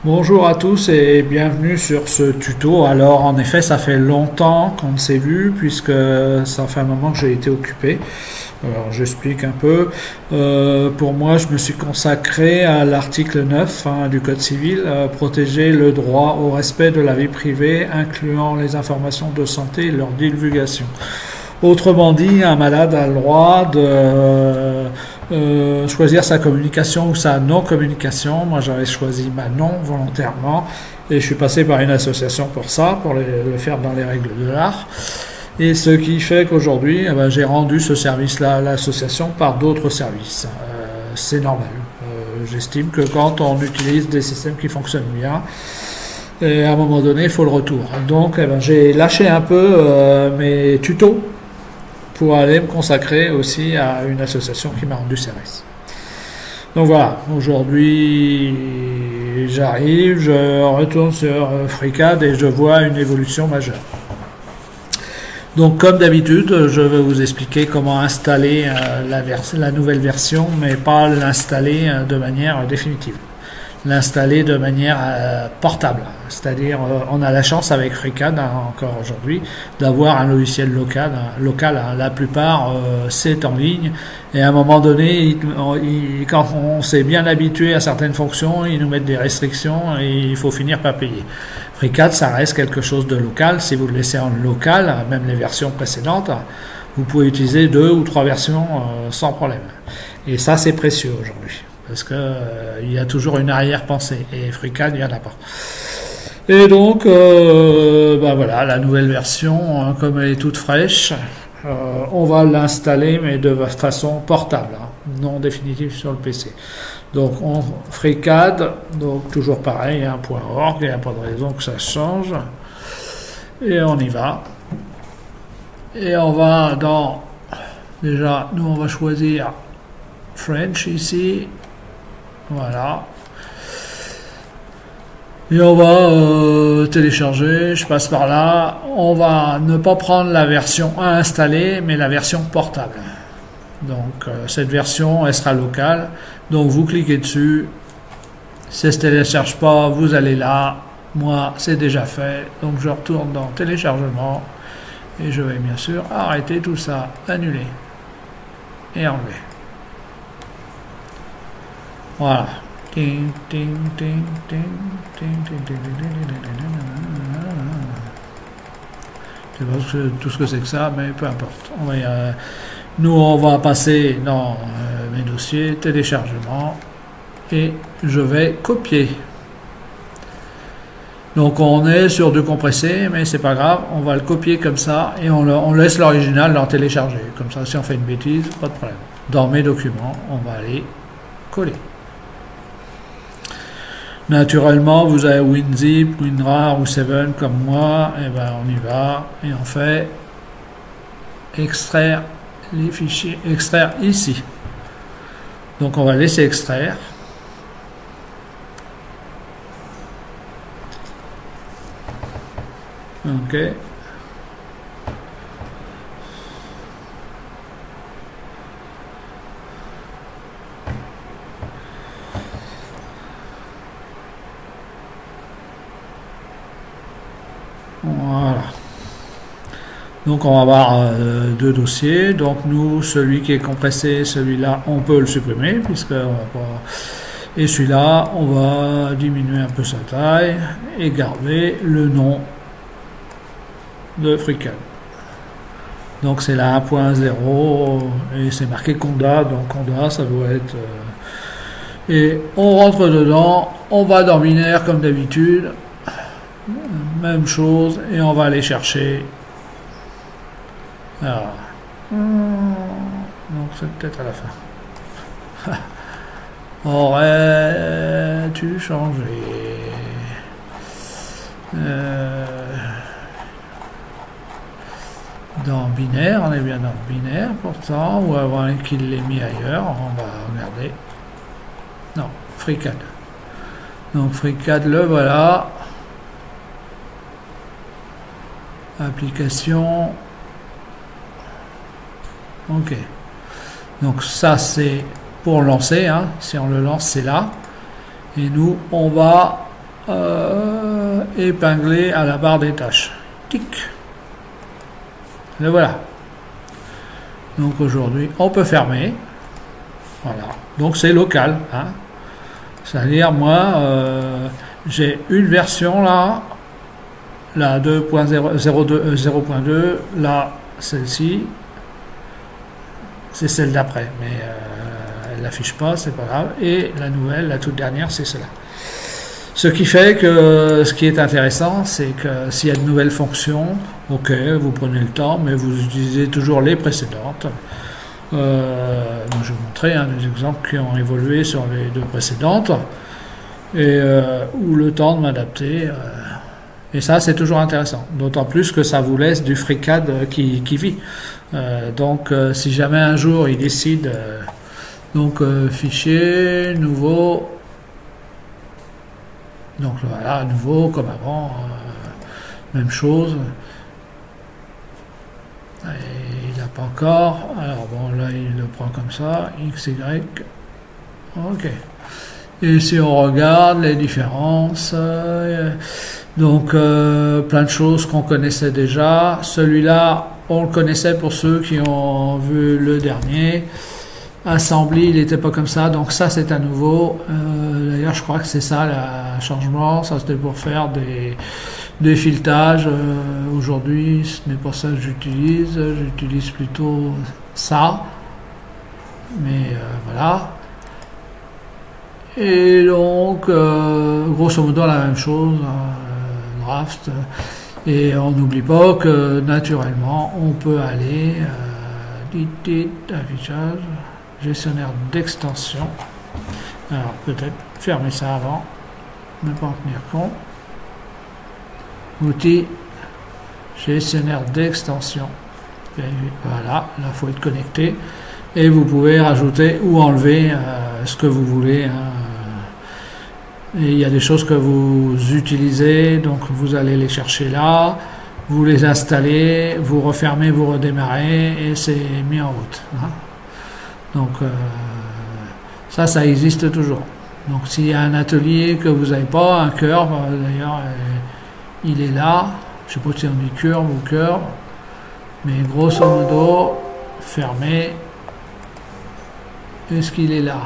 Bonjour à tous et bienvenue sur ce tuto. Alors en effet ça fait longtemps qu'on ne s'est vu puisque ça fait un moment que j'ai été occupé. Alors j'explique un peu. Pour moi je me suis consacré à l'article 9 du Code civil, protéger le droit au respect de la vie privée incluant les informations de santé et leur divulgation. Autrement dit, un malade a le droit de choisir sa communication ou sa non-communication. Moi, j'avais choisi ma non volontairement et je suis passé par une association pour ça, pour le faire dans les règles de l'art. Et ce qui fait qu'aujourd'hui, j'ai rendu ce service-là à l'association par d'autres services. C'est normal. J'estime que quand on utilise des systèmes qui fonctionnent bien, et à un moment donné, il faut le retour. Donc, j'ai lâché un peu mes tutos pour aller me consacrer aussi à une association qui m'a rendu service. Donc voilà, aujourd'hui j'arrive, je retourne sur FreeCAD et je vois une évolution majeure. Donc comme d'habitude, je vais vous expliquer comment installer la nouvelle version, mais pas l'installer de manière définitive. L'installer de manière portable, c'est-à-dire on a la chance avec FreeCAD encore aujourd'hui d'avoir un logiciel local, la plupart c'est en ligne et à un moment donné quand on s'est bien habitué à certaines fonctions, ils nous mettent des restrictions et il faut finir par payer. FreeCAD ça reste quelque chose de local, si vous le laissez en local, même les versions précédentes, vous pouvez utiliser 2 ou 3 versions sans problème et ça c'est précieux aujourd'hui. Parce que il y a toujours une arrière-pensée et FreeCAD il n'y en a pas. Et donc voilà, la nouvelle version, comme elle est toute fraîche, on va l'installer mais de façon portable, non définitive sur le PC. Donc FreeCAD, donc toujours pareil, .org, il n'y a pas de raison que ça change. Et on y va. Et on va déjà, nous on va choisir French ici. Voilà. Et on va télécharger, je passe par là. On va ne pas prendre la version à installer, mais la version portable. Donc cette version, elle sera locale. Donc vous cliquez dessus. Si ça ne se télécharge pas, vous allez là. Moi, c'est déjà fait. Donc je retourne dans téléchargement. Et je vais bien sûr arrêter tout ça, annuler. Et enlever. Voilà. C'est pas tout ce que c'est que ça, mais peu importe. Nous, on va passer dans mes dossiers, téléchargement, et je vais copier. Donc on est sur du compressé, mais c'est pas grave, on va le copier comme ça, et on laisse l'original dans télécharger. Comme ça, si on fait une bêtise, pas de problème. Dans mes documents, on va aller coller. Naturellement, vous avez WinZip, WinRAR ou 7 comme moi, et on y va et on fait extraire les fichiers, extraire ici. Donc on va laisser extraire. Ok. Voilà. Donc on va avoir 2 dossiers. Donc nous, celui qui est compressé, celui-là, on peut le supprimer puisque on va pas. Et celui-là, on va diminuer un peu sa taille et garder le nom de FreeCAD. Donc c'est la 1.0 et c'est marqué Conda. Donc Conda, ça doit être. Et on rentre dedans. On va dans binaire comme d'habitude. Même chose et on va aller chercher. Alors, donc c'est peut-être à la fin. Aurais-tu changé dans binaire, on est bien dans binaire pourtant, ou avant qu'il l'ait mis ailleurs, on va regarder. Non, FreeCAD. Donc FreeCAD le voilà. Application. Ok. Donc ça c'est pour lancer. Si on le lance, c'est là. Et nous, on va épinglé à la barre des tâches. Tic. Le voilà. Donc aujourd'hui, on peut fermer. Voilà. Donc c'est local. Hein. C'est-à-dire, moi, j'ai une version là, la 2.0.2, là, celle-ci, c'est celle d'après, mais elle l'affiche pas, c'est pas grave. Et la nouvelle, la toute dernière, c'est celle-là. Ce qui fait que ce qui est intéressant, c'est que s'il y a de nouvelles fonctions, ok, vous prenez le temps, mais vous utilisez toujours les précédentes. Donc je vais vous montrer des exemples qui ont évolué sur les deux précédentes, et où le temps de m'adapter. Et ça, c'est toujours intéressant. D'autant plus que ça vous laisse du FreeCAD qui vit. Donc, si jamais un jour il décide, fichier, nouveau. Donc voilà, nouveau comme avant, même chose. Et il n'a pas encore. Alors bon, là il le prend comme ça, X, Y. Ok. Et si on regarde les différences, plein de choses qu'on connaissait déjà. Celui-là, on le connaissait pour ceux qui ont vu le dernier. Assembly, il n'était pas comme ça, donc ça c'est à nouveau. D'ailleurs, je crois que c'est ça le changement. Ça c'était pour faire des filetages. Aujourd'hui, ce n'est pas ça que j'utilise. J'utilise plutôt ça. Mais voilà. Et donc, grosso modo, la même chose. Draft. Et on n'oublie pas que naturellement, on peut aller affichage. Gestionnaire d'extension. Alors peut-être fermer ça avant, ne pas en tenir compte. Outil, gestionnaire d'extension. Voilà, là il faut être connecté. Et vous pouvez rajouter ou enlever ce que vous voulez. Et il y a des choses que vous utilisez, donc vous allez les chercher là, vous les installez, vous refermez, vous redémarrez et c'est mis en route. Donc ça existe toujours. Donc s'il y a un atelier que vous n'avez pas, un curve, d'ailleurs il est là, je ne sais pas si on dit curve ou curve, mais grosso modo, fermé. Est-ce qu'il est là?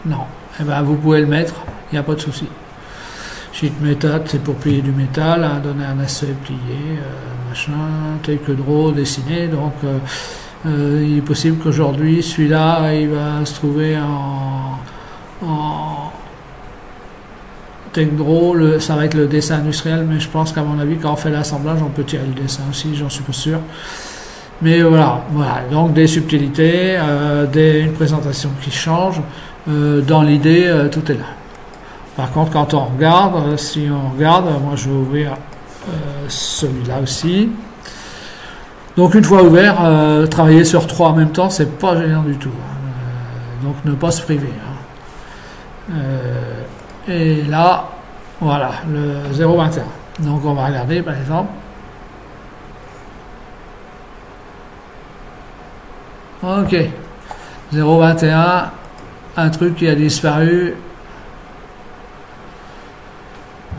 Non. Eh ben vous pouvez le mettre, il n'y a pas de souci. Sheet méthode, c'est pour plier du métal, donner un aspect plié, machin, take draw, dessiner, donc il est possible qu'aujourd'hui, celui-là, il va se trouver en take draw, ça va être le dessin industriel, mais je pense qu'à mon avis, quand on fait l'assemblage, on peut tirer le dessin aussi, j'en suis pas sûr. Mais voilà, donc des subtilités, une présentation qui change, dans l'idée, tout est là. Par contre, quand on regarde, si on regarde, moi je vais ouvrir celui-là aussi. Donc une fois ouvert, travailler sur 3 en même temps, c'est pas gênant du tout. Donc ne pas se priver. Et là, voilà, le 0,21. Donc on va regarder par exemple. Ok, 0,21, un truc qui a disparu.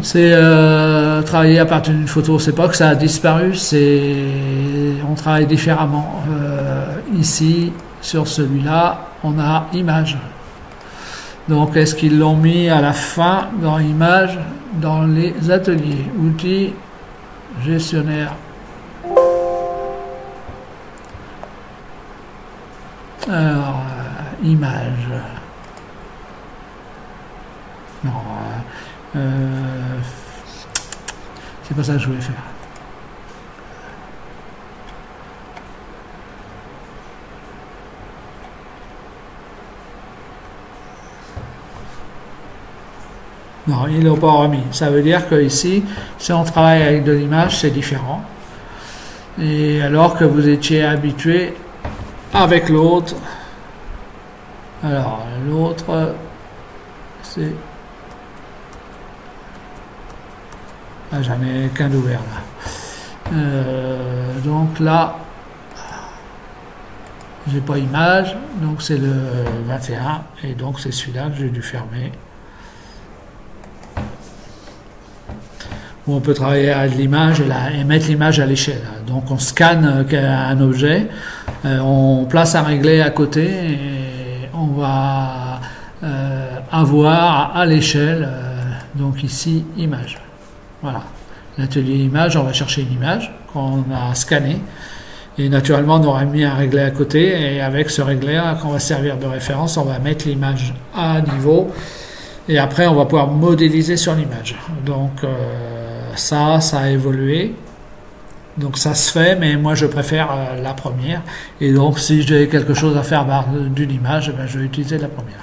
C'est travailler à partir d'une photo. C'est pas que ça a disparu, on travaille différemment. Ici, sur celui-là, on a image. Donc, est-ce qu'ils l'ont mis à la fin dans image, dans les ateliers? Outils, gestionnaire. Alors, image. Non. C'est pas ça que je voulais faire. Non, ils l'ont pas remis. Ça veut dire que ici, si on travaille avec de l'image, c'est différent. Et alors que vous étiez habitué avec l'autre. Alors, l'autre, c'est... Ah, j'en ai qu'un d'ouvert là. Donc là, j'ai pas image, donc c'est le 21, et donc c'est celui-là que j'ai dû fermer. où on peut travailler avec l'image et mettre l'image à l'échelle. Donc on scanne un objet, on place un réglé à côté et on va avoir à l'échelle, donc ici, image. Voilà. L'atelier image, on va chercher une image qu'on a scannée. Et naturellement, on aura mis un réglé à côté. Et avec ce réglé qu'on va servir de référence, on va mettre l'image à niveau. Et après, on va pouvoir modéliser sur l'image. Donc, ça a évolué. Donc, ça se fait, mais moi, je préfère la première. Et donc, si j'ai quelque chose à faire d'une image, je vais utiliser la première.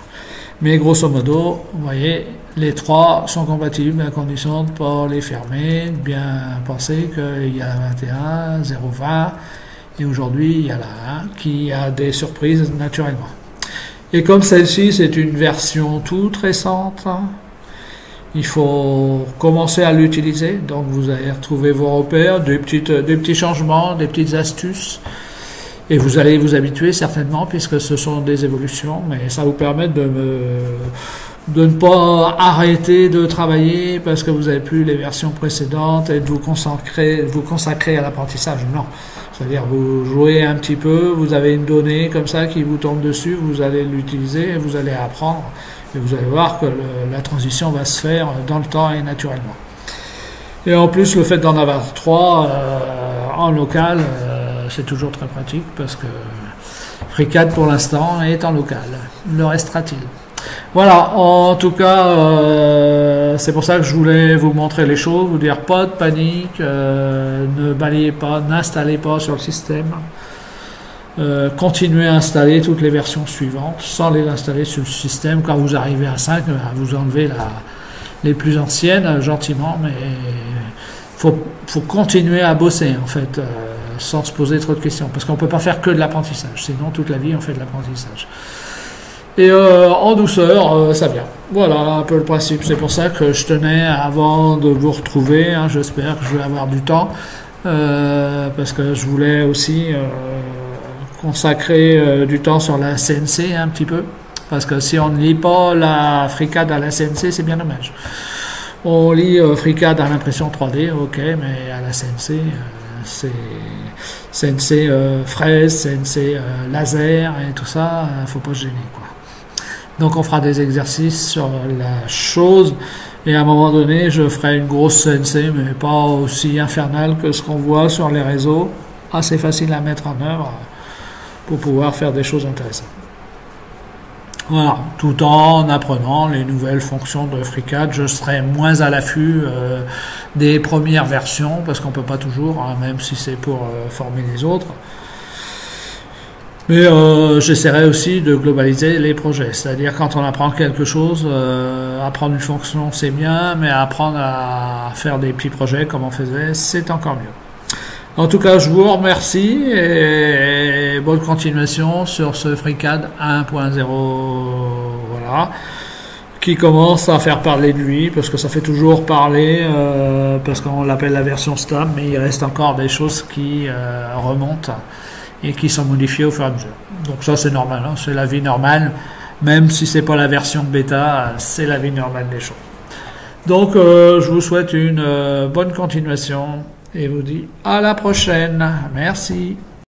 Mais grosso modo, vous voyez, les trois sont compatibles à condition de ne pas les fermer, de bien penser qu'il y a 21, 0,20 et aujourd'hui il y a la 1 qui a des surprises naturellement. Et comme celle-ci c'est une version toute récente, il faut commencer à l'utiliser, donc vous allez retrouver vos repères, des petits changements, des petites astuces. Et vous allez vous habituer certainement puisque ce sont des évolutions, mais ça vous permet de ne pas arrêter de travailler parce que vous n'avez plus les versions précédentes et de vous consacrer à l'apprentissage. Non. C'est-à-dire vous jouez un petit peu, vous avez une donnée comme ça qui vous tombe dessus, vous allez l'utiliser et vous allez apprendre. Et vous allez voir que la transition va se faire dans le temps et naturellement. Et en plus, le fait d'en avoir 3 en local, c'est toujours très pratique parce que FreeCAD pour l'instant est en local. Le restera-t-il? Voilà, en tout cas, c'est pour ça que je voulais vous montrer les choses, vous dire pas de panique, ne balayez pas, n'installez pas sur le système. Continuez à installer toutes les versions suivantes sans les installer sur le système. Quand vous arrivez à 5, vous enlevez les plus anciennes gentiment, mais faut continuer à bosser en fait. Sans se poser trop de questions, parce qu'on ne peut pas faire que de l'apprentissage, sinon toute la vie on fait de l'apprentissage. Et en douceur, ça vient. Voilà un peu le principe, c'est pour ça que je tenais, avant de vous retrouver, j'espère que je vais avoir du temps, parce que je voulais aussi consacrer du temps sur la CNC un petit peu, parce que si on ne lit pas la FreeCAD à la CNC, c'est bien dommage. On lit FreeCAD à l'impression 3D, ok, mais à la CNC... c'est CNC fraise, CNC laser et tout ça, faut pas se gêner quoi. Donc on fera des exercices sur la chose et à un moment donné je ferai une grosse CNC mais pas aussi infernale que ce qu'on voit sur les réseaux, assez facile à mettre en œuvre pour pouvoir faire des choses intéressantes. Voilà, tout en apprenant les nouvelles fonctions de FreeCAD, je serai moins à l'affût des premières versions, parce qu'on ne peut pas toujours, même si c'est pour former les autres. Mais j'essaierai aussi de globaliser les projets, c'est-à-dire quand on apprend quelque chose, apprendre une fonction c'est bien, mais apprendre à faire des petits projets comme on faisait, c'est encore mieux. En tout cas, je vous remercie et bonne continuation sur ce FreeCAD 1.0, voilà, qui commence à faire parler de lui, parce que ça fait toujours parler, parce qu'on l'appelle la version stable, mais il reste encore des choses qui remontent et qui sont modifiées au fur et à mesure. Donc ça c'est normal, c'est la vie normale, même si c'est pas la version bêta, c'est la vie normale des choses. Donc je vous souhaite une bonne continuation. Et vous dis à la prochaine. Merci.